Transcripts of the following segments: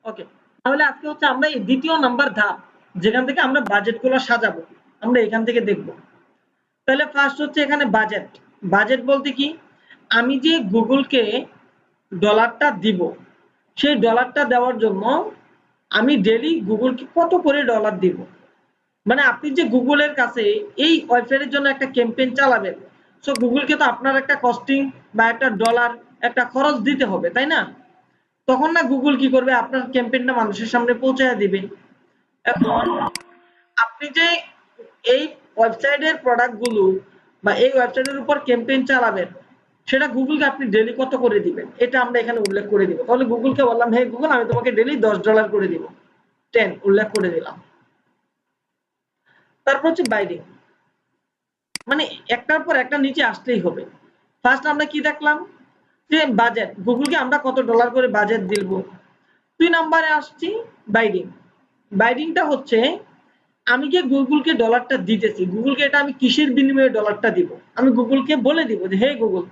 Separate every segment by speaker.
Speaker 1: ওকে, তাহলে আজকে হচ্ছে আমরা এই দ্বিতীয় নাম্বার ধাপ যেখান থেকে আমরা বাজেটগুলো সাজাবো আমরা এখান থেকে দেখব। তাহলে ফার্স্ট হচ্ছে এখানে বাজেট। বাজেট বলতে কি, আমি যে গুগলকে ডলারটা দিব, সেই ডলারটা দেওয়ার জন্য আমি ডেইলি গুগলকে কত করে ডলার দিব। মানে আপনি যে গুগলের কাছে এই ওয়েবসাইটের জন্য একটা ক্যাম্পেইন চালাবেন, সো গুগলকে তো আপনার একটা কস্টিং বা একটা ডলার একটা খরচ দিতে হবে, তাই না? তখন না গুগল কি করবে, আপনার ক্যাম্পেইনটা মানুষের সামনে পৌঁছায় দিবে। এখন আপনি যে এই ওয়েবসাইটের প্রোডাক্টগুলো বা এই ওয়েবসাইটের উপর ক্যাম্পেইন চালাবেন, সেটা গুগলকে আপনি ডেইলি কত করে দিবেন এটা আমরা এখানে উল্লেখ করে দিব। তাহলে গুগলকে বললাম, হে গুগল, আমি তোমাকে ডেইলি $10 করে দিব, 10 উল্লেখ করে দিলাম। তারপর হচ্ছে বাইডিং, মানে একটার পর একটা নিচে আসতেই হবে। ফার্স্ট আমরা কি দেখলাম, যে বাজেট, গুগলকে আমরা কত ডলার করে বাজেট দিব। 2 নম্বরে আসছি বাইডিং। বাইডিংটা হচ্ছে আমি যে গুগলকে ডলারটা দিতেছি, গুগলকে এটা আমি কিসের বিনিময়ে ডলারটা দিব। আমি গুগলকে বলে দিব যে হে গুগল,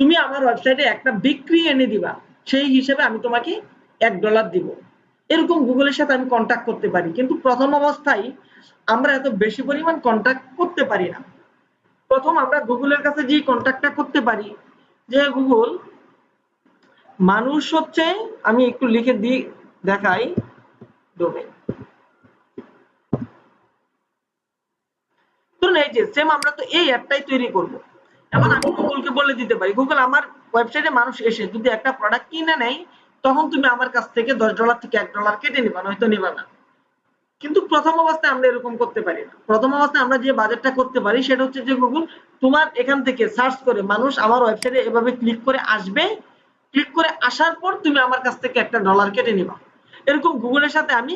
Speaker 1: তুমি আমার ওয়েবসাইটে একটা বিক্রি এনে দিবা, সেই হিসেবে আমি তোমাকে $1 দিব। এরকম গুগলের সাথে আমি কন্ট্যাক্ট করতে পারি। কিন্তু প্রথম অবস্থায় আমরা এত বেশি পরিমাণ কন্ট্যাক্ট করতে পারি না। প্রথম আমরা গুগলের কাছে যে কন্ট্যাক্টটা করতে পারি, যে গুগল, মানুষ হচ্ছে, আমি একটু লিখে দিই দেখাই, ডোমেইন। ধরুন এই যে সেম আমরা তো এই অ্যাপটাই তৈরি করব। এখন আমি গুগলকে বলে দিতে পারি, গুগল, আমার ওয়েবসাইটে মানুষ এসে যদি একটা প্রোডাক্ট কিনে নেয়, তখন তুমি আমার কাছ থেকে $10 থেকে $1 কেটে নিবা, নয়তো নিবা না। কিন্তু প্রথম অবস্থায় আমরা এরকম করতে পারি না। প্রথম অবস্থায় আমরা যে বাজেটটা করতে পারি সেটা হচ্ছে যে গুগল, তোমার এখান থেকে সার্চ করে মানুষ আমার ওয়েবসাইটে এভাবে ক্লিক করে আসবে, ক্লিক করে আসার পর তুমি আমার কাছ থেকে $1 কেটে নিবা। এরকম গুগলের সাথে আমি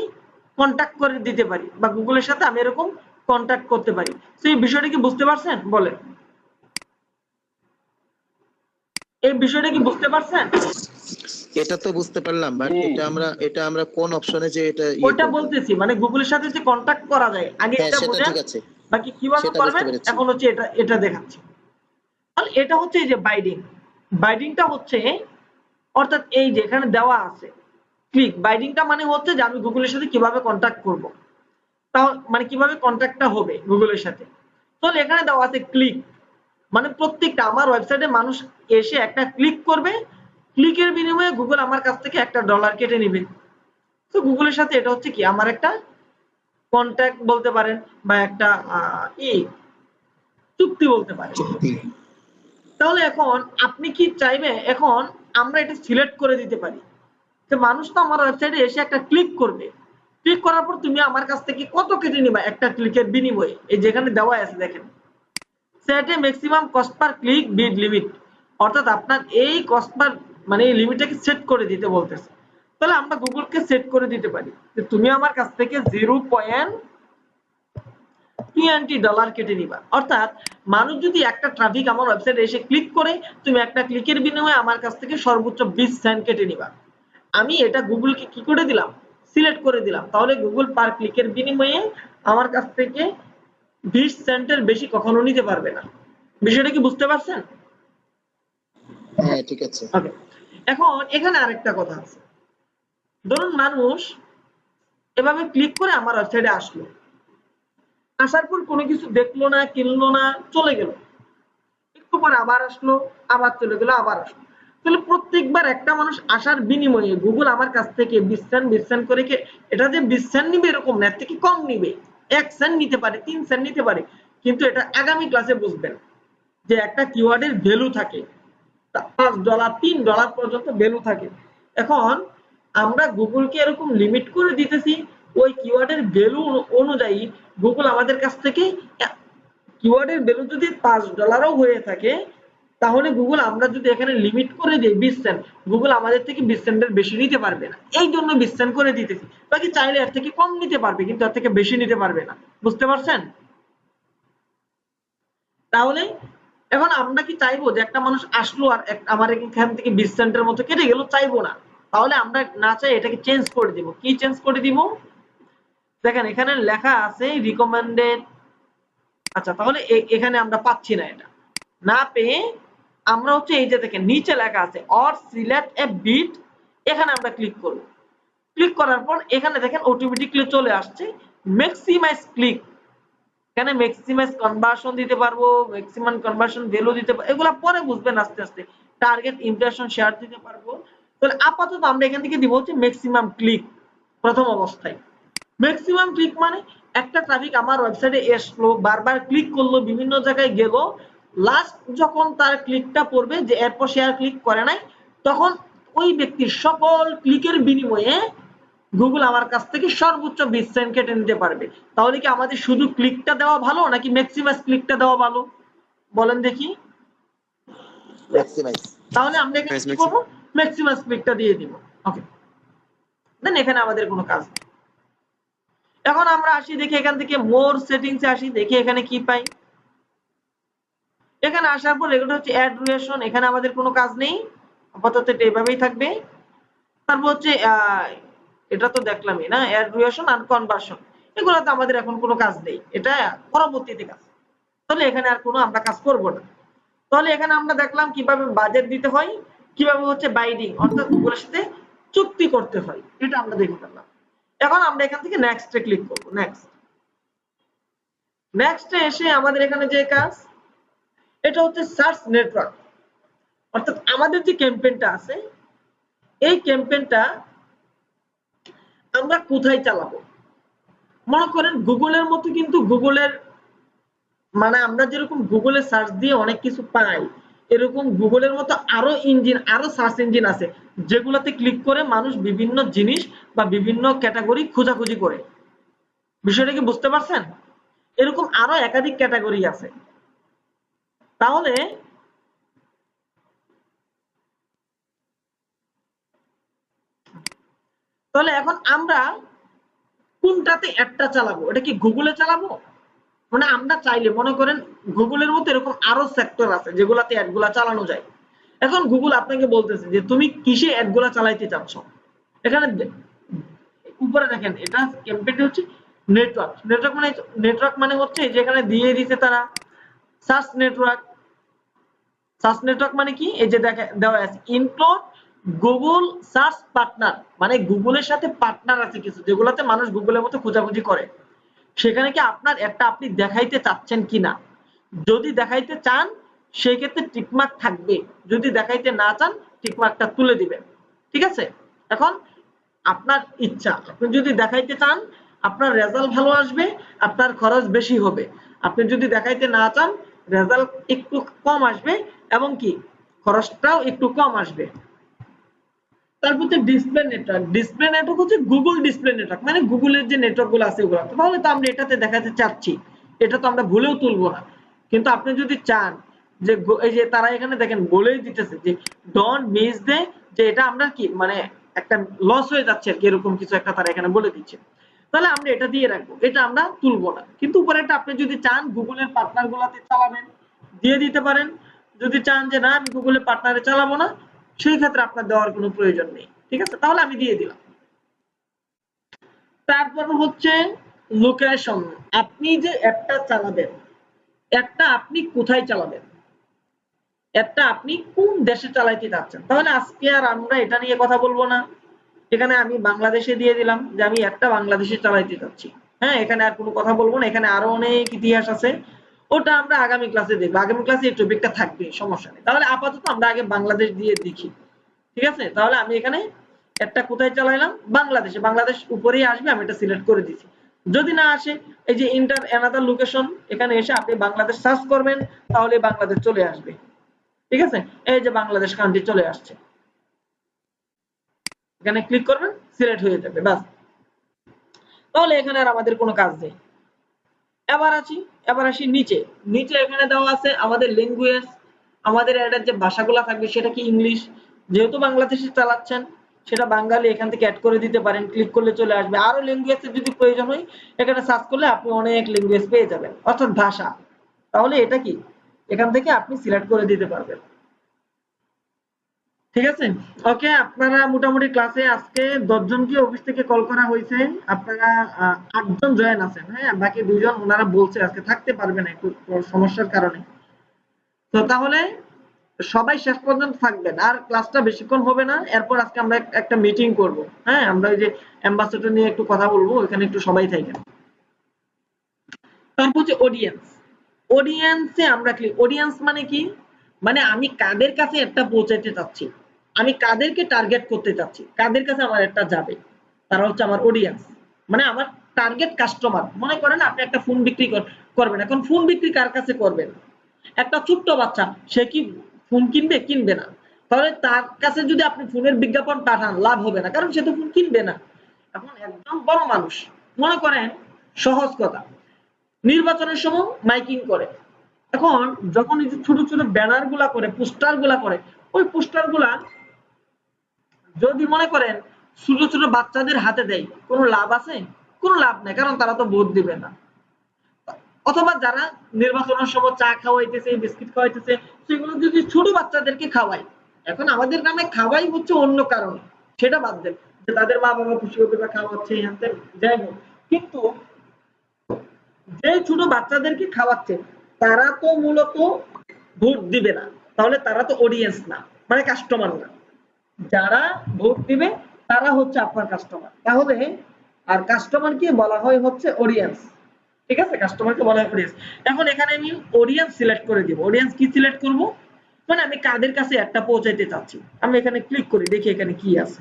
Speaker 1: কন্ট্যাক্ট করে দিতে পারি, বা গুগলের সাথে আমি এরকম কন্ট্যাক্ট করতে পারি। সেই বিষয়টা কি বুঝতে পারছেন? বলেন, এই বিষয়টা কি বুঝতে পারছেন?
Speaker 2: এটা তো বুঝতে পারলাম, বাট এটা আমরা কোন অপশনে যে এটা
Speaker 1: ওটা বলতেছি, মানে গুগলের সাথে যে কন্ট্যাক্ট করা যায়, আগে এটা
Speaker 2: সেটা
Speaker 1: বুঝেন,
Speaker 2: ঠিক আছে,
Speaker 1: বাকি কিভাবে
Speaker 2: সেটা বুঝতে
Speaker 1: করবেন
Speaker 2: পেরেছি।
Speaker 1: এখন হচ্ছে এটা এটা দেখাচ্ছি। তাহলে এটা হচ্ছে এই যে বাইডিং। বাইডিংটা হচ্ছে, অর্থাৎ এই যে এখানে দেওয়া আছে ক্লিক, বাইডিংটা মানে হচ্ছে যে আমি গুগলের সাথে কিভাবে কন্ট্যাক্ট করব, তাও মানে কিভাবে কন্ট্যাক্টটা হবে গুগলের সাথে। তাহলে এখানে দেওয়া আছে ক্লিক, মানে প্রত্যেকটা আমার ওয়েবসাইটে মানুষ এসে একটা ক্লিক করবে, ক্লিকের বিনিময়ে গুগল আমার কাছ থেকে $1 কেটে নেবে। তো গুগলের সাথে এটা হচ্ছে কি আমার একটা কন্ট্যাক্ট বলতে পারেন, বা একটা চুক্তি বলতে পারেন।
Speaker 2: চুক্তি।
Speaker 1: তাহলে এখন আপনি কি চাইবে, এখন আমরা এটা সিলেক্ট করে দিতে পারি যে মানুষ তো আমার ওয়েবসাইটে এসে একটা ক্লিক করবে, ক্লিক করার পর তুমি আমার কাছ থেকে কত কেটে নিবা একটা ক্লিকের বিনিময়ে। এই যেখানে দেওয়া আছে দেখেন, সেট এ ম্যাক্সিমাম কস্ট পার ক্লিক বিড লিমিট, অর্থাৎ আপনার এই কস্ট পার মানে এই লিমিটটাকে সেট করে দিতে বলতেছে। তাহলে আমরা গুগলকে সেট করে দিতে পারি যে তুমি আমার কাছ থেকে $0.20 কেটে নিবা। অর্থাৎ মানুষ যদি একটা ট্রাফিক আমার ওয়েবসাইটে এসে ক্লিক করে, তুমি একটা ক্লিকের বিনিময়ে আমার কাছ থেকে সর্বোচ্চ 20 সেন্ট কেটে নিবা। আমি এটা গুগলকে কি করে দিলাম, সিলেক্ট করে দিলাম। তাহলে গুগল পার ক্লিকের বিনিময়ে আমার কাছ থেকে 20 সেন্টের বেশি কখনো নিতে পারবে না। বিষয়টা কি বুঝতে পারছেন?
Speaker 2: হ্যাঁ ঠিক আছে।
Speaker 1: ওকে, এখন এখানে আরেকটা কথা আছে। ধরুন মানুষ এভাবে ক্লিক করে আমার ওয়েবসাইটে আসলো, আসার পর কোনো কিছু দেখলো না, কিনলো না, চলে গেল। একটু পর আবার আসলো, আবার চলে গেল, আবার আসলো। তাহলে প্রত্যেকবার একটা মানুষ আসার বিনিময়ে গুগল আমার কাছ থেকে 20 সেন্ট 20 সেন্ট করে, এটা যে 20 সেন্ট নিবে এরকম না, এর থেকে কম নিবে। 1 সেন্ট নিতে পারে, 3 সেন্ট নিতে পারে। কিন্তু এটা আগামী ক্লাসে বুঝবেন যে একটা কিওয়ার্ডের ভ্যালু থাকে, $5 $3 পর্যন্ত ভ্যালু থাকে। এখন আমরা গুগলকে এরকম লিমিট করে দিতেছি, ওই কিওয়ার্ডের ভ্যালু অনুযায়ী গুগল আমাদের কাছ থেকে, কিওয়ার্ডের ভ্যালু যদি $5ও হয়ে থাকে, তাহলে গুগল, আমরা যদি এখানে লিমিট করে দিই 20 সেন্ট, গুগল আমাদের থেকে 20 সেন্টের বেশি নিতে পারবে না। এই জন্য 20 সেন্ট করে দিতেছি। বাকি চাইলে এর থেকে কম নিতে পারবে, কিন্তু এর থেকে বেশি নিতে পারবে না। বুঝতে পারছেন? তাহলে এখন আমরা কি চাইবো যে একটা মানুষ আসলো আর আমার এখান থেকে 20 সেন্টের মতো কেটে গেল? চাইবো না। তাহলে আমরা না চাই এটাকে চেঞ্জ করে দিব। কি চেঞ্জ করে দিব? দেখেন এখানে লেখা আছে রিকমেন্ডেড। আচ্ছা, তাহলে এখানে আমরা পাচ্ছি না, এটা না পেয়ে আমরা হচ্ছে এই যে দেখেন নিচে লেখা আছে অর সিলেক্ট এ বিট, এখানে আমরা ক্লিক করব। ক্লিক করার পর এখানে দেখেন অটোমেটিক্যালি চলে আসছে ম্যাক্সিমাইজ ক্লিক। এখানে ম্যাক্সিমাইজ কনভার্সন দিতে পারবো, ম্যাক্সিমাম কনভার্সন ভ্যালু দিতে পারবো, এগুলা পরে বুঝবেন আস্তে আস্তে। টার্গেট ইমপ্রেশন শেয়ার দিতে পারবো। তাহলে আপাতত আমরা এখান থেকে দিব হচ্ছে ম্যাক্সিমাম ক্লিক প্রথম অবস্থায়। ম্যাক্সিমাম ক্লিক মানে একটা ট্রাফিক আমার ওয়েবসাইটে আসলো, বারবার ক্লিক করলো, বিভিন্ন জায়গায় গেল, লাস্ট যখন তার ক্লিকটা পড়বে যে এরপর সে আর ক্লিক করে নাই, তখন ওই ব্যক্তির সকল ক্লিকের বিনিময়ে গুগল আমার কাছ থেকে সর্বোচ্চ 20 সেন্ট কেটে নিতে পারবে। তাহলে কি আমাদের শুধু ক্লিকটা দেওয়া ভালো নাকি ম্যাক্সিমাইজ ক্লিকটা দেওয়া ভালো বলেন দেখি?
Speaker 2: ম্যাক্সিমাইজ।
Speaker 1: তাহলে আমরা এখানে কি করব, ম্যাক্সিমাইজ ক্লিকটা দিয়ে দিব। ওকে, দেন এখানে আমাদের কোনো কাজ নেই। এখন আমরা আসি দেখি এখান থেকে মোর সেটিংসে আসি, দেখি এখানে কি পাই। এখানে আসার পর এগুলো হচ্ছে অ্যাড ডিউরেশন, এখানে আমাদের কোনো কাজ নেই, আপাতত এটা এভাবেই থাকবে। তারপর হচ্ছে এটা তো দেখলামই না, অ্যাড ডিউরেশন আর কনভার্সন, এগুলোতে আমাদের এখন কোনো কাজ নেই, এটা পরবর্তীতে কাজ। তাহলে এখানে আর কোনো আমরা কাজ করব না। তাহলে এখানে আমরা দেখলাম কিভাবে বাজেট দিতে হয়, কিভাবে হচ্ছে বাইডিং অর্থাৎ গুগলের সাথে চুক্তি করতে হয়, এটা আমরা দেখে ফেললাম। এখন আমরা এখান থেকে নেক্সটে ক্লিক করব। নেক্সটে এসে আমাদের এখানে যে কাজ, এটা হচ্ছে সার্চ নেটওয়ার্ক, অর্থাৎ আমাদের যে ক্যাম্পেইনটা আছে এই ক্যাম্পেইনটা আমরা কোথায় চালাবো। মনে করেন গুগলের মতো কিন্তু গুগলের মানে আমরা যেরকম গুগলে সার্চ দিয়ে অনেক কিছু পাই, এরকম গুগলের মতো আরো ইঞ্জিন, আরো সার্চ ইঞ্জিন আছে যেগুলোতে ক্লিক করে মানুষ বিভিন্ন জিনিস বা বিভিন্ন ক্যাটাগরি খোঁজাখুঁজি করে। বিষয়টা কি বুঝতে পারছেন? এরকম আরো একাধিক ক্যাটাগরি আছে। তাহলে এখন আমরা কোনটাতে অ্যাডটা চালাবো? এটা কি গুগলে চালাবো? মানে আমরা চাইলে মনে করেন গুগলের মতো এরকম আরো সেক্টর আছে যেগুলাতে অ্যাডগুলা চালানো যায়। এখন গুগল আপনাকে বলতেছে যে তুমি কিসে অ্যাডগুলা চালাইতে চাচ্ছ। এখানে উপরে দেখেন এটা ক্যাম্পেইনটা হচ্ছে নেটওয়ার্ক। নেটওয়ার্ক মানে হচ্ছে যেখানে দিয়ে দিতে তারা সার্চ নেটওয়ার্ক। সার্চ নেটওয়ার্ক মানে কি, এই যে দেওয়া আছে ইনক্লুড গুগল সার্চ পার্টনার, মানে গুগলের সাথে পার্টনার আছে কিছু যেগুলোতে মানুষ গুগলের মতো খোঁজাখুঁজি করে। সেখানে কি আপনার একটা আপনি দেখাইতে চাচ্ছেন কিনা, যদি দেখাইতে চান সেই ক্ষেত্রে টিকমার্ক থাকবে, যদি দেখাইতে না চান টিকমার্কটা তুলে দিবেন। ঠিক আছে? এখন আপনার ইচ্ছা, আপনি যদি দেখাইতে চান আপনার রেজাল্ট ভালো আসবে, আপনার খরচ বেশি হবে। আপনি যদি দেখাইতে না চান রেজাল্ট একটু কম আসবে এবং কি খরচটাও একটু কম আসবে। তারপর হচ্ছে ডিসপ্লে নেটওয়ার্ক। ডিসপ্লে নেটওয়ার্ক হচ্ছে গুগল ডিসপ্লে নেটওয়ার্ক, মানে গুগলের যে নেটওয়ার্ক গুলো আছে ওগুলো। তাহলে তো আমরা এটাতে দেখাতে চাচ্ছি, এটা তো আমরা ভুলেও তুলবো না। কিন্তু আপনি যদি চান যে এই যে তারা এখানে দেখেন বলেই দিতেছে যে ডোন্ট মিস দে, যে এটা আমরা কি মানে একটা লস হয়ে যাচ্ছে আর কি, এরকম কিছু একটা তারা এখানে বলে দিচ্ছে। তাহলে আমরা এটা দিয়ে রাখবো, এটা আমরা তুলবো না। কিন্তু উপরেটা আপনি যদি চান গুগলের পার্টনার গুলাতে চালাবেন দিয়ে দিতে পারেন। যদি চান যে না আমি গুগলের পার্টনারে চালাবো না, সেই ক্ষেত্রে আপনার দেওয়ার কোনো প্রয়োজন নেই। ঠিক আছে? তাহলে আমি দিয়ে দিলাম। তারপর হচ্ছে লোকেশন। আপনি যে অ্যাপটা চালাবেন, অ্যাপটা আপনি কোথায় চালাবেন, অ্যাপটা আপনি কোন দেশে চালাইতে চাচ্ছেন। তাহলে আজকে আর আমরা এটা নিয়ে কথা বলবো না। এখানে আমি বাংলাদেশে দিয়ে দিলাম যে আমি অ্যাপটা বাংলাদেশে চালাইতে চাচ্ছি। হ্যাঁ, এখানে আর কোনো কথা বলবো না। এখানে আরো অনেক ইতিহাস আছে, ওটা আমরা আগামী ক্লাসে দেখবো। আগামী ক্লাসে এই টপিকটা থাকবে, সমস্যা নেই। তাহলে আপাতত আমরা আগে বাংলাদেশ দিয়ে দেখি। ঠিক আছে? তাহলে আমি এখানে একটা কোথায় চালাইলাম, বাংলাদেশে। বাংলাদেশ উপরেই আসবে, আমি এটা সিলেক্ট করে দিচ্ছি। যদি না আসে এই যে ইন্টার অ্যানাদার লোকেশন, এখানে এসে আপনি বাংলাদেশ সার্চ করবেন, তাহলে বাংলাদেশ চলে আসবে। ঠিক আছে? এই যে বাংলাদেশ কান্ট্রি চলে আসছে, এখানে ক্লিক করবেন, সিলেক্ট হয়ে যাবে, বাস। তাহলে এখানে আর আমাদের কোনো কাজ নেই। এবার আসি নিচে। নিচে এখানে দেওয়া আছে আমাদের ল্যাঙ্গুয়েজ, আমাদের অ্যাডের যে ভাষাগুলো থাকবে সেটা কি ইংলিশ। যেহেতু বাংলাদেশে চালাচ্ছেন সেটা বাঙালি, এখান থেকে অ্যাড করে দিতে পারেন, ক্লিক করলে চলে আসবে। আরো ল্যাঙ্গুয়েজের যদি প্রয়োজন হয় এখানে সার্চ করলে আপনি অনেক ল্যাঙ্গুয়েজ পেয়ে যাবেন, অর্থাৎ ভাষা। তাহলে এটা কি এখান থেকে আপনি সিলেক্ট করে দিতে পারবেন। ঠিক আছে? ওকে, আপনারা মোটামুটি ক্লাসে আজকে 10 জনকে অফিস থেকে কল করা হয়েছে, আপনারা 8 জন জয়েন আছেন। হ্যাঁ, বাকি 2 জন ওনারা বলছে আজকে থাকতে পারবে না একটু সমস্যার কারণে। তো তাহলে সবাই শেষ পর্যন্ত থাকবেন, আর ক্লাসটা বেশিক্ষণ হবে না। এরপর আজকে আমরা একটা মিটিং করব। হ্যাঁ, আমরা ওই যে অ্যাম্বাসেডর নিয়ে একটু কথা বলবো, ওখানে একটু সবাই থাকেন। তারপর হচ্ছে অডিয়েন্স। অডিয়েন্সে আমরা কি, অডিয়েন্স মানে কি, মানে আমি কাদের কাছে একটা পৌঁছাইতে চাচ্ছি, আমি কাদেরকে টার্গেট করতে চাচ্ছি, কাদের কাছে আমার একটা যাবে, তারা হচ্ছে আমার অডিয়েন্স। মানে আমার টার্গেট কাস্টমার। মনে করেন আপনি একটা ফোন বিক্রি করবেন, এখন ফোন বিক্রি কার কাছে করবেন? একটা ছোট্ট বাচ্চা, সে কি ফোন কিনবে? কিনবে না। তাহলে তার কাছে যদি আপনি ফোনের বিজ্ঞাপন পাঠান, লাভ হবে না, কারণ সে তো ফোন কিনবে না। এখন একদম বড় মানুষ, মনে করেন সহজ কথা, নির্বাচনের সময় মাইকিং করে, এখন যখন এই যে ছোট ছোট ব্যানার গুলা করে, পোস্টার গুলা করে, ওই পোস্টার গুলা যদি মনে করেন ছোট ছোট বাচ্চাদের হাতে দেয়, কোনো লাভ আছে? কোনো লাভ নেই, কারণ তারা তো ভোট দিবে না। অথবা যারা নির্বাচনের সময় চা খাওয়াইতেছে, বিস্কিট খাওয়াইতেছে, সেগুলো যদি ছোট বাচ্চাদেরকে খাওয়াই, এখন আমাদের গ্রামে খাওয়াই হচ্ছে অন্য কারণে, সেটা বাদ দেন যে তাদের মা বাবা খুশি হবে বা খাওয়াচ্ছে, যাই হোক, কিন্তু যে ছোট বাচ্চাদেরকে খাওয়াচ্ছে তারা তো মূলত ভোট দিবে না, তাহলে তারা তো অডিয়েন্স না, মানে কাস্টমার না। যারা ভোট দিবে তারা হচ্ছে আপনার কাস্টমার। তাহলে আর কাস্টমারকে বলা হয় হচ্ছে অডিয়েন্স। ঠিক আছে, কাস্টমারকে বলা হয় অডিয়েন্স। এখন এখানে আমি অডিয়েন্স সিলেক্ট করে দিব। অডিয়েন্স কি সিলেক্ট করব? মানে আমি কাদের কাছে একটা পৌঁছাইতে চাচ্ছি। আমি এখানে ক্লিক করি, দেখি এখানে কি আছে।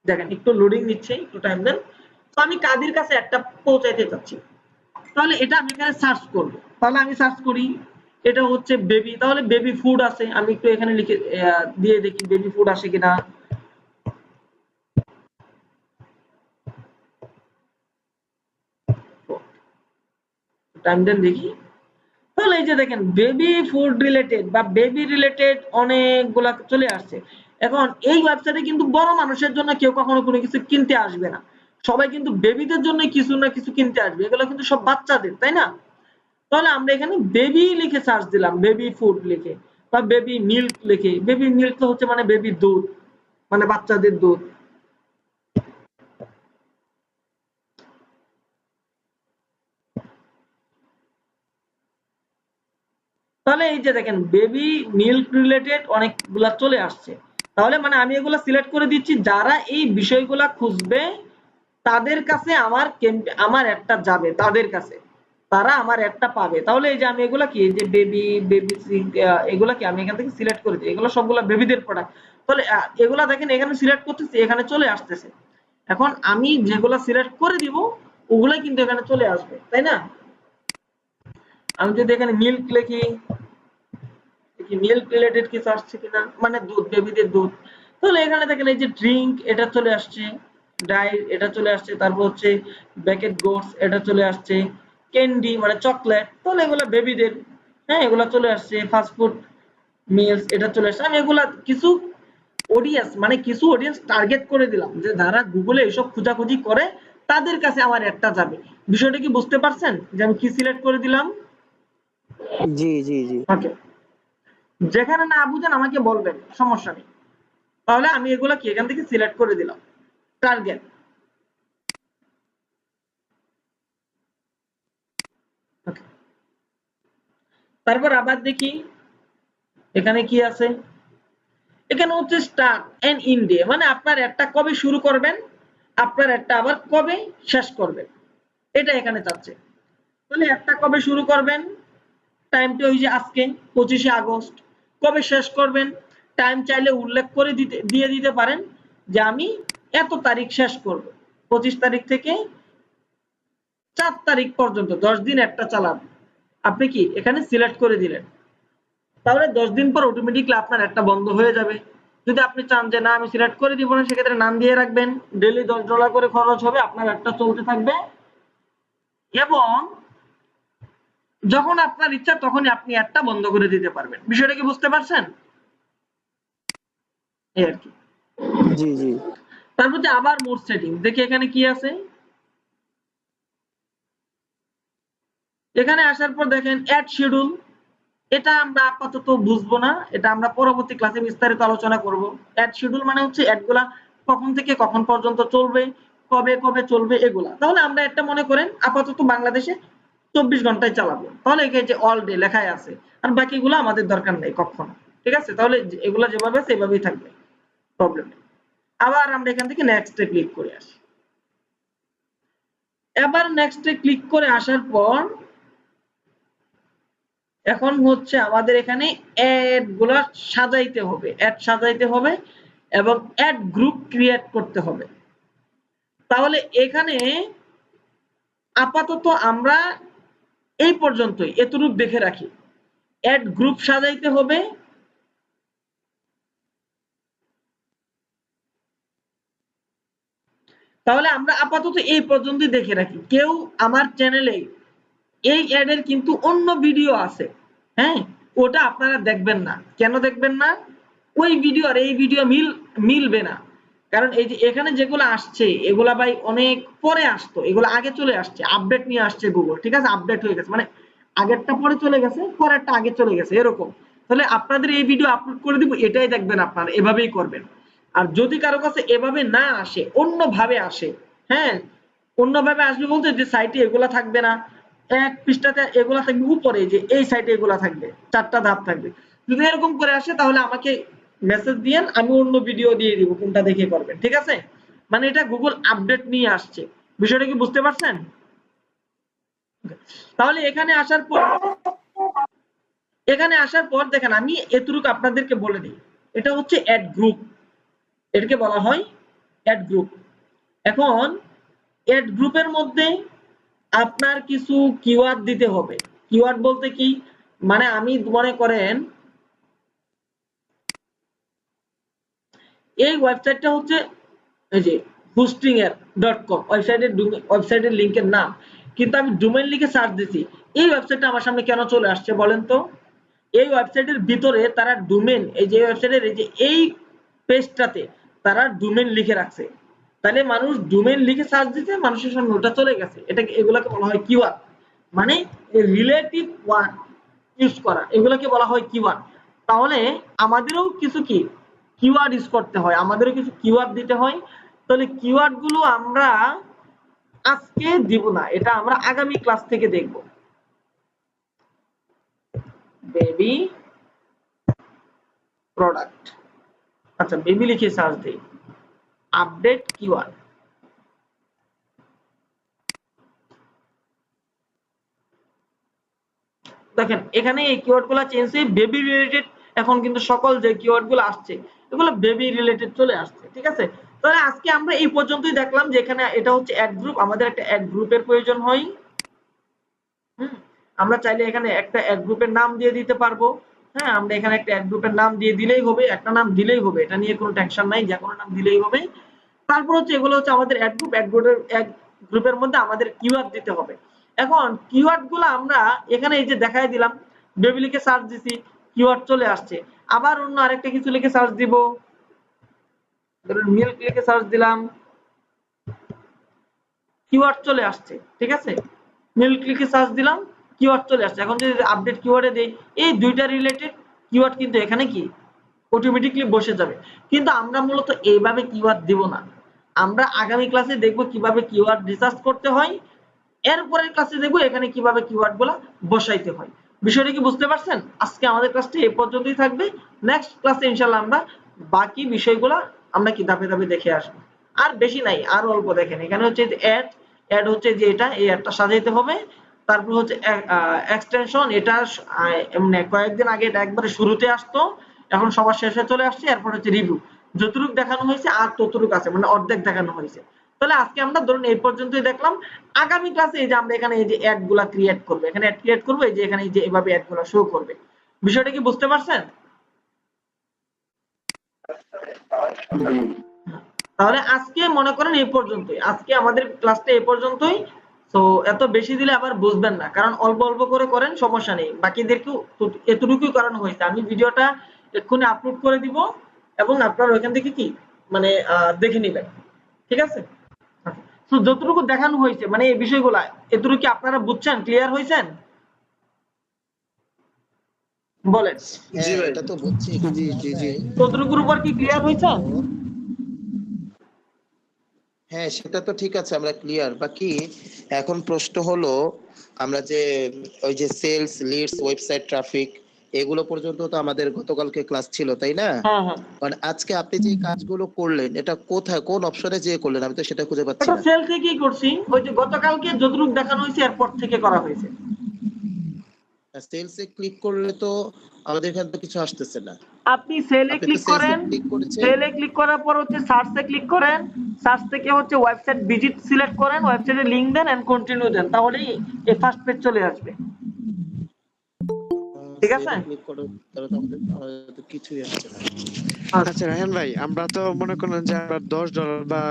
Speaker 1: দেখেন একটু লোডিং নিচ্ছে, একটু টাইম দেন। তো আমি কাদের কাছে একটা পৌঁছাইতে চাচ্ছি, তাহলে এটা আমি এখানে সার্চ করব। তাহলে আমি সার্চ করি, এটা হচ্ছে বেবি, তাহলে বেবি ফুড আছে, আমি একটু এখানে লিখে দিয়ে দেখি বেবি ফুড আসে কিনা। টাইম দেন দেখি। তাহলে এই যে দেখেন বেবি ফুড রিলেটেড বা বেবি রিলেটেড অনেকগুলা চলে আসছে। এখন এই ওয়েবসাইটে কিন্তু বড় মানুষের জন্য কেউ কখনো কোনো কিছু কিনতে আসবে না, সবাই কিন্তু বেবিদের জন্য কিছু না কিছু কিনতে আসবে, এগুলো কিন্তু সব বাচ্চাদের, তাই না? তাহলে আমরা এখানে বেবি লিখে সার্চ দিলাম, বেবি ফুড লিখে বা বেবি মিল্ক লিখে। বেবি মিল্ক তো হচ্ছে মানে বেবি দুধ, মানে বাচ্চাদের দুধ। তাহলে এই যে দেখেন বেবি মিল্ক রিলেটেড অনেকগুলা চলে আসছে। তাহলে মানে আমি এগুলা সিলেক্ট করে দিচ্ছি, যারা এই বিষয়গুলা খুঁজবে তাদের কাছে আমার একটা যাবে, তাদের কাছে তারা আমার একটা পাবে। তাহলে এই যে আমি এগুলা কি, এই যে বেবি বেবি এগুলা কি আমি এখান থেকে সিলেক্ট করে দিই, এগুলো সবগুলা বেবিদের প্রোডাক্ট। তাহলে এগুলা দেখেন এখানে সিলেক্ট করতেছি, এখানে চলে আসতেছে। এখন আমি যেগুলা সিলেক্ট করে দিব ওগুলাই কিন্তু এখানে চলে আসবে, তাই না? আমি যদি এখানে মিল্ক লিখি, দেখি মিল্ক রিলেটেড কিছু আসছে কিনা, মানে দুধ, বেবিদের দুধ। তাহলে এখানে দেখেন এই যে ড্রিঙ্ক এটা চলে আসছে, ডাই এটা চলে আসছে, তারপর হচ্ছে ব্যাকেট গোডস এটা চলে আসছে, ক্যান্ডি মানে চকলেট, তাহলে এগুলা বেবিদের। হ্যাঁ, এগুলা চলে আসছে, ফাস্ট ফুড মিলস এটা চলে আসছে। আমি এগুলা কিছু অডিয়েন্স, মানে কিছু অডিয়েন্স টার্গেট করে দিলাম, যে যারা গুগলে এসব খোঁজাখুঁজি করে তাদের কাছে আমার একটা যাবে। বিষয়টা কি বুঝতে পারছেন যে আমি কি সিলেক্ট করে দিলাম?
Speaker 2: জি জি জি।
Speaker 1: ওকে, যেখানে না বুঝেন আমাকে বলবেন, সমস্যা নেই। তাহলে আমি এগুলা কি এখান থেকে সিলেক্ট করে দিলাম, টার্গেট। তারপর আবার দেখি এখানে কি আছে। এখানে হচ্ছে স্টার্ট এন্ড এন্ড ডে, মানে আপনার একটা কবে শুরু করবেন, আপনার একটা আবার কবে শেষ করবেন, এটা এখানে চাচ্ছে। তাহলে একটা কবে শুরু করবেন, টাইমটা ওই যে আজকে 25শে আগস্ট। কবে শেষ করবেন, টাইম চাইলে উল্লেখ করে দিয়ে দিতে পারেন যে আমি এত তারিখ শেষ করব, 25 তারিখ থেকে 4 তারিখ পর্যন্ত 10 দিন একটা চালাবেন। আপনি কি এখানে সিলেক্ট করে দিলেন, তাহলে 10 দিন পর অটোমেটিকলি আপনার একটা বন্ধ হয়ে যাবে। যদি আপনি চান যে না আমি সিলেক্ট করে দিব না, সেক্ষেত্রে নাম দিয়ে রাখবেন, ডেইলি $10 করে খরচ হবে, আপনার একটা চলতে থাকবে, এবং যখন আপনার ইচ্ছা তখনই আপনি একটা বন্ধ করে দিতে পারবেন। বিষয়টা কি বুঝতে পারছেন? এই আর কি।
Speaker 2: জি জি।
Speaker 1: তারপর যে আবার মোড সেটিং, দেখি এখানে কি আছে। এখানে আসার পর দেখেন অ্যাড শিডিউল, এটা আমরা আপাতত বুঝবো না, এটা আমরা পরবর্তী ক্লাসে বিস্তারিত আলোচনা করব। অ্যাড শিডিউল মানে হচ্ছে অ্যাড গুলা কখন থেকে কখন পর্যন্ত চলবে, কবে কবে চলবে এগুলা। তাহলে আমরা একটা মনে করেন আপাতত বাংলাদেশে 24 ঘন্টায় চালাবো, তাহলে এখানে যে অল ডে লেখাই আছে, আর বাকিগুলো আমাদের দরকার নেই কখনো। ঠিক আছে, তাহলে এগুলা যেভাবে আছে এভাবেই থাকবে, প্রবলেম নেই। আবার আমরা এখান থেকে নেক্সটে ক্লিক করে আসি। এবার নেক্সটে ক্লিক করে আসার পর এখন হচ্ছে আমাদের এখানে অ্যাড গুলা সাজাইতে হবে, অ্যাড সাজাইতে হবে এবং অ্যাড গ্রুপ ক্রিয়েট করতে হবে। তাহলে এখানে আপাতত আমরা এই পর্যন্তই, এতটুকু দেখে রাখি। অ্যাড গ্রুপ সাজাইতে হবে, তাহলে আমরা আপাতত এই পর্যন্তই দেখে রাখি। কেউ আমার চ্যানেলে এই অ্যাডের কিন্তু অন্য ভিডিও আছে, হ্যাঁ, ওটা আপনারা দেখবেন না। কেন দেখবেন না? ওই ভিডিও আর এই ভিডিও মিলবে না। কারণ এই যে এখানে যেগুলো আসছে এগুলা ভাই অনেক পরে আসতো, এগুলো আগে চলে আসছে, আপডেট নিয়ে আসছে গুগল। ঠিক আছে, আপডেট হয়ে গেছে, মানে আগেরটা পরে চলে গেছে, পরেরটা আগে চলে গেছে, এরকম। তাহলে আপনাদের এই ভিডিও আপলোড করে দিব, এটাই দেখবেন আপনারা, এভাবেই করবেন। আর যদি কারো কাছে এভাবে না আসে, অন্যভাবে আসে, হ্যাঁ, অন্যভাবে আসবে বলতে যে সাইটে এগুলা থাকবে না, এক পৃষ্ঠাতে এগুলা থাকবে, উপরে যে এই সাইটে এগুলা থাকবে, 4টা ধাপ থাকবে। যদি এরকম করে আসে তাহলে আমাকে মেসেজ দিয়েন, আমি অন্য ভিডিও দিয়ে দিব কোনটা দেখে করবেন। ঠিক আছে, মানে এটা গুগল আপডেট নিয়ে আসছে। বিষয়টা কি বুঝতে পারছেন? তাহলে এখানে আসার পর দেখেন আমি এতটুকু আপনাদেরকে বলে দিই, এটা হচ্ছে অ্যাড গ্রুপ, এটাকে বলা হয় অ্যাড গ্রুপ। এখন অ্যাড গ্রুপের মধ্যে আপনার কিছু কিওয়ার্ড দিতে হবে। কিওয়ার্ড বলতে কি, মানে আমি মনে করেন এই ওয়েবসাইটটা হচ্ছে এই যে hostingr.com ওয়েবসাইটের লিংকের নাম, কিন্তু আমি ডোমেইন লিখে সার্চ দিছি, এই ওয়েবসাইটটা আমার সামনে কেন চলে আসছে বলেন তো? এই ওয়েবসাইটের ভিতরে তারা ডোমেইন, এই যে ওয়েবসাইটের এই যে এই পেজটাতে তারা ডোমেইন লিখে রাখছে। তাহলে মানুষ ডোমেইন লিখে সার্চ দিতে মানুষের সামনে ওটা চলে গেছে। এটা এগুলাকে বলা হয় কিওয়ার্ড, মানে রিলেটিভ ওয়ার্ড ইউজ করা, এগুলোকে বলা হয় কিওয়ার্ড। তাহলে আমাদেরও কিছু কি কিওয়ার্ড ইউজ করতে হয়, আমাদেরও কিছু কিওয়ার্ড দিতে হয়। তাহলে কিওয়ার্ড গুলো আমরা আজকে দিব না, এটা আমরা আগামী ক্লাস থেকে দেখব। বেবি প্রোডাক্ট, আচ্ছা বেবি লিখে সার্চ দিই, আপডেট কিওয়ার্ড। দেখেন এখানে এই কিওয়ার্ড গুলো চেঞ্জ হয়ে বেবি রিলেটেড, এখন কিন্তু সকল যে কিওয়ার্ড গুলো আসছে এগুলো বেবি রিলেটেড চলে আসছে। ঠিক আছে, তাহলে আজকে আমরা এই পর্যন্তই দেখলাম যে এখানে এটা হচ্ছে অ্যাড গ্রুপ, আমাদের একটা অ্যাড গ্রুপের প্রয়োজন হয়। আমরা চাইলে এখানে একটা অ্যাড গ্রুপের নাম দিয়ে দিতে পারবো। হ্যাঁ, আমরা এখানে একটা অ্যাড গ্রুপের নাম দিয়ে দিলেই হবে, একটা নাম দিলেই হবে, এটা নিয়ে কোনো টেনশন নাই, যে কোনো নাম দিলেই হবে। তারপর হচ্ছে এগুলো হচ্ছে আমাদের অ্যাড গ্রুপ, অ্যাড গ্রুপের মধ্যে আমাদের কিওয়ার্ড দিতে হবে। এখন কিওয়ার্ড গুলো আমরা এখানে এই যে দেখাই দিলাম, বেবি লিখে সার্চ দিছি, কিওয়ার্ড চলে আসছে। আবার অন্য আরেকটা কিছু লিখে সার্চ দিব, ধরুন মিল্ক লিখে সার্চ দিলাম, কিওয়ার্ড চলে আসছে। ঠিক আছে, মিল্ক লিখে সার্চ দিলাম, কিওয়ার্ড চলে আসছে। এখন যদি আপডেট কিওয়ার্ডে দেই, এই দুইটা রিলেটেড কিওয়ার্ড কিন্তু এখানে কি অটোমেটিক্যালি বসে যাবে। কিন্তু আমরা মূলত এইভাবে কিওয়ার্ড দিব না, আমরা আগামী ক্লাসে দেখব কিভাবে কিওয়ার্ড রিসার্চ করতে হয়, এরপরের ক্লাসে দেখব এখানে কিভাবে কিওয়ার্ড গুলা বসাইতে হয়। বিষয়টা কি বুঝতে পারছেন? আজকে আমাদের ক্লাসটা এই পর্যন্তই থাকবে, নেক্সট ক্লাসে ইনশাআল্লাহ আমরা বাকি বিষয়গুলো আমরা কি ধাপে ধাপে দেখে আসবো। আর বেশি নাই, আর অল্প দেখেন, এখানে হচ্ছে যে অ্যাড হচ্ছে যে এটা, এই অ্যাডটা সাজাইতে হবে। তারপর হচ্ছে এক্সটেনশন, এটা মানে কয়েকদিন আগে এটা একবারে শুরুতে আসতো, এখন সবার শেষে চলে আসছে। এরপর হচ্ছে রিভিউ, যতটুকু দেখানো হয়েছে আর ততটুকু আছে, মানে অর্ধেক দেখানো হয়েছে। তাহলে আজকে আমরা ধরুন এই পর্যন্তই দেখলাম। আগামী ক্লাসে এই যে আমরা এখানে এই যে অ্যাড গুলা ক্রিয়েট করবো, এখানে অ্যাড ক্রিয়েট করবো, এই যে এখানে এই যে এভাবে অ্যাড গুলা শো করবে। বিষয়টা কি বুঝতে পারছেন? তাহলে আজকে মনে করেন এই পর্যন্তই, আজকে আমাদের ক্লাসটা এই পর্যন্তই। তো এত বেশি দিলে আবার বুঝবেন না, কারণ অল্প অল্প করে করেন, সমস্যা নেই, বাকিদেরকেও এতটুকুই করানো হয়েছে। আমি ভিডিওটা এক্ষুনি আপলোড করে দিব এবং আপনারা ওইখান থেকে কি মানে দেখে নেবেন। ঠিক আছে, তো যতটুকু দেখানো হয়েছে মানে এই বিষয়গুলা, এতটুকু কি আপনারা বুঝছেন, ক্লিয়ার হয়েছেন? বলেন।
Speaker 2: হ্যাঁ এটা তো বুঝছি, জি জি জি।
Speaker 1: ততটুকুর উপর কি ক্লিয়ার হয়েছেন?
Speaker 2: হ্যাঁ সেটা তো ঠিক আছে, আমরা ক্লিয়ার। বাকি এখন প্রশ্ন হলো, আমরা যে ওই যে সেলস, লিডস, ওয়েবসাইট ট্রাফিক এগুলো পর্যন্ত তো আমাদের গতকালকে ক্লাস ছিল, তাই না?
Speaker 1: হ্যাঁ হ্যাঁ,
Speaker 2: কারণ আজকে আপনি যে কাজগুলো করলেন এটা কোথায়, কোন অপশনে যেয়ে করলেন? আমি তো সেটা খুঁজে পাচ্ছি
Speaker 1: এটা
Speaker 2: না।
Speaker 1: সেল থেকেই করছি, ওই যে গতকালকে যতটুকু দেখানো হয়েছে এরপর থেকে করা হয়েছে।
Speaker 2: সেলসে ক্লিক করলে তো আমাদের এখানে তো কিছু আসতেছে না।
Speaker 1: আপনি সেলে
Speaker 2: আপনি তো
Speaker 1: ক্লিক
Speaker 2: সেলসে
Speaker 1: করেন,
Speaker 2: ক্লিক করেছেন।
Speaker 1: সেলে ক্লিক করার পর হচ্ছে সার্চে ক্লিক করেন, সার্চ থেকে হচ্ছে ওয়েবসাইট ভিজিট সিলেক্ট করেন, ওয়েবসাইটে লিংক দেন এন্ড কন্টিনিউ দেন, তাহলেই এই ফার্স্ট পেজ চলে আসবে। ঠিক আছে?
Speaker 2: সেলে ক্লিক করে তাহলে তো আমাদের তো কিছুই আসছে না।
Speaker 3: আচ্ছা রায়হান ভাই, আমরা তো মনে করেন যে আমরা $10 বা